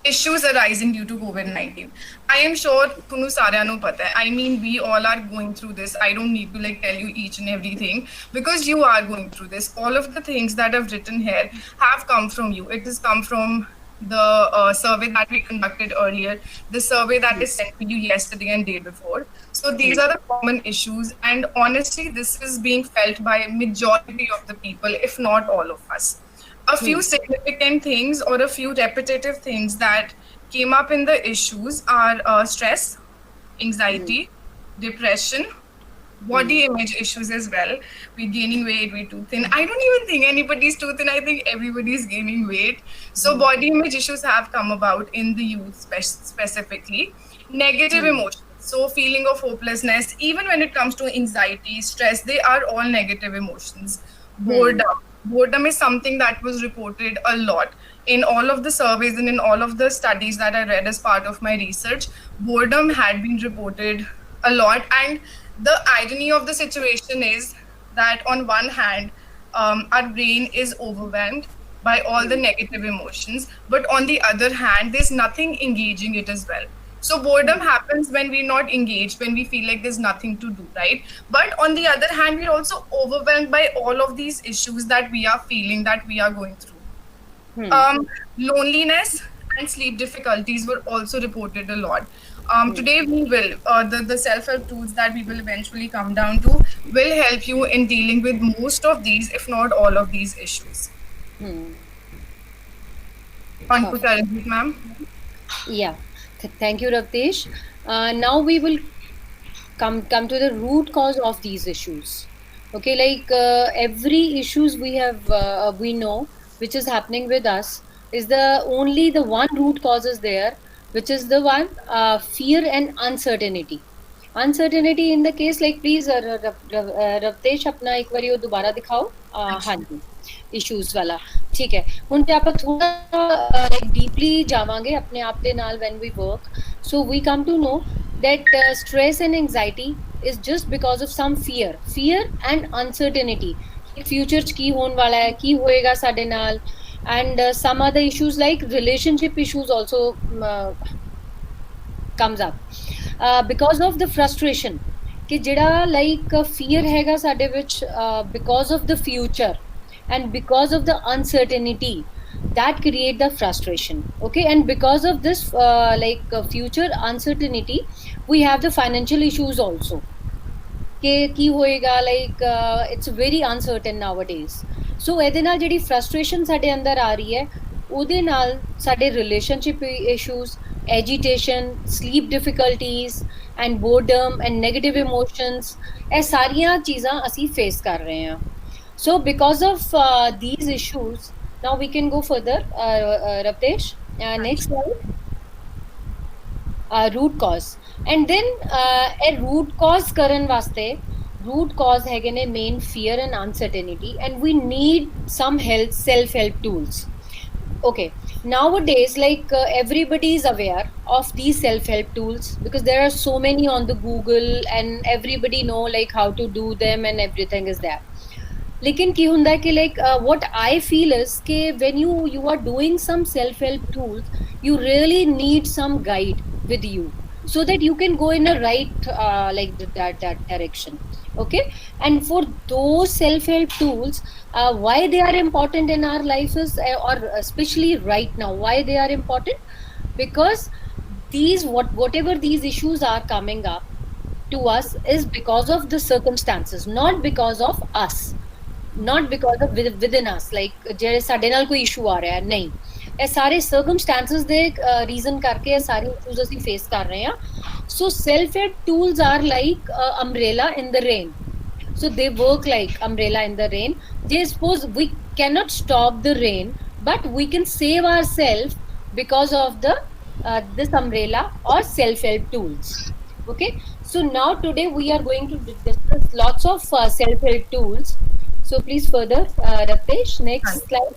issues arising due to COVID-19. I am sure Tunu Sarya no pata hai. I mean, we all are going through this. I don't need to like tell you each and everything because you are going through this. All of the things that I've written here have come from you. It has come from the survey that we conducted earlier, the survey that is sent to you yesterday and day before. So these are the common issues, and honestly, this is being felt by majority of the people, if not all of us. A few significant things or a few repetitive things that came up in the issues are stress, anxiety, depression, body image issues as well. We're gaining weight, we're too thin. I don't even think anybody's too thin. I think everybody's gaining weight. So body image issues have come about in the youth specifically. Negative emotions. So feeling of hopelessness, even when it comes to anxiety, stress, they are all negative emotions. Boredom. Boredom is something that was reported a lot in all of the surveys and in all of the studies that I read as part of my research. Boredom had been reported a lot, and the irony of the situation is that on one hand, our brain is overwhelmed by all the negative emotions, but on the other hand, there's nothing engaging it as well. So boredom happens when we're not engaged, when we feel like there's nothing to do, right? But on the other hand, we're also overwhelmed by all of these issues that we are feeling, that we are going through. Loneliness and sleep difficulties were also reported a lot. Today we will, the self-help tools that we will eventually come down to will help you in dealing with most of these, if not all of these issues. On to Charanjit, ma'am. Yeah. Thank you, Ravtesh. Now we will come to the root cause of these issues. Okay, like every issues we know which is happening with us is the one root cause is there, which is the one fear and uncertainty. Uncertainty in the case, like please Ravtesh अपना एक बारी वो दोबारा दिखाओ. हाँ जी, issues वाला ठीक है. ਹੁਣ ਤੇ ਆਪਾਂ ਥੋੜਾ like deeply ਜਾਵਾਂਗੇ ਆਪਣੇ ਆਪ ਦੇ ਨਾਲ when we work. So we come to know that stress and anxiety is just because of some fear and uncertainty. Future ਚ ਕੀ ਹੋਣ ਵਾਲਾ ਹੈ, ਕੀ ਹੋਏਗਾ ਸਾਡੇ ਨਾਲ, and some other issues like relationship issues also comes up because of the frustration ਕਿ ਜਿਹੜਾ like fear ਹੈਗਾ ਸਾਡੇ ਵਿੱਚ because of the future and because of the uncertainty that create the frustration. Okay, and because of this future uncertainty we have the financial issues also ਕਿ ਕੀ ਹੋਏਗਾ, like it's very uncertain nowadays. So ਇਹਦੇ ਨਾਲ ਜਿਹੜੀ frustration ਸਾਡੇ ਅੰਦਰ ਆ ਰਹੀ ਹੈ ਉਹਦੇ ਨਾਲ ਸਾਡੇ relationship issues, agitation, sleep difficulties and boredom and negative emotions, ਇਹ ਸਾਰੀਆਂ ਚੀਜ਼ਾਂ ਅਸੀਂ face ਕਰ ਰਹੇ ਹਾਂ. So because of these issues, now we can go further. Ravtesh, next slide. Root cause. And then a root cause karan vaste, root cause hai ne main fear and uncertainty, and we need some help, self-help tools. Okay, nowadays like everybody is aware of these self-help tools because there are so many on the Google and everybody know like how to do them and everything is there. लेकिन की होता है कि like what I feel is कि when you are doing some self-help tools, you really need some guide with you so that you can go in a right that direction. Okay, and for those self-help tools, why they are important in our life is or especially right now why they are important, because these whatever these issues are coming up to us is because of the circumstances, not because of us, not because of within us, like ਜਿਹੜੇ ਸਾਡੇ ਨਾਲ ਕੋਈ issue ਆ ਰਿਹਾ ਹੈ, ਨਹੀਂ, ਇਹ ਸਾਰੇ circumstances ਦੇ reason ਕਰਕੇ ਇਹ ਸਾਰੀ issues ਅਸੀਂ face ਕਰ ਰਹੇ ਹਾਂ. So self-help tools are like umbrella in the rain. So they work like umbrella in the rain. They suppose we cannot stop the rain, but we can save ourselves because of the this umbrella or self-help tools. Okay, so now today we are going to discuss lots of self-help tools. So please further, Ravtesh, next slide.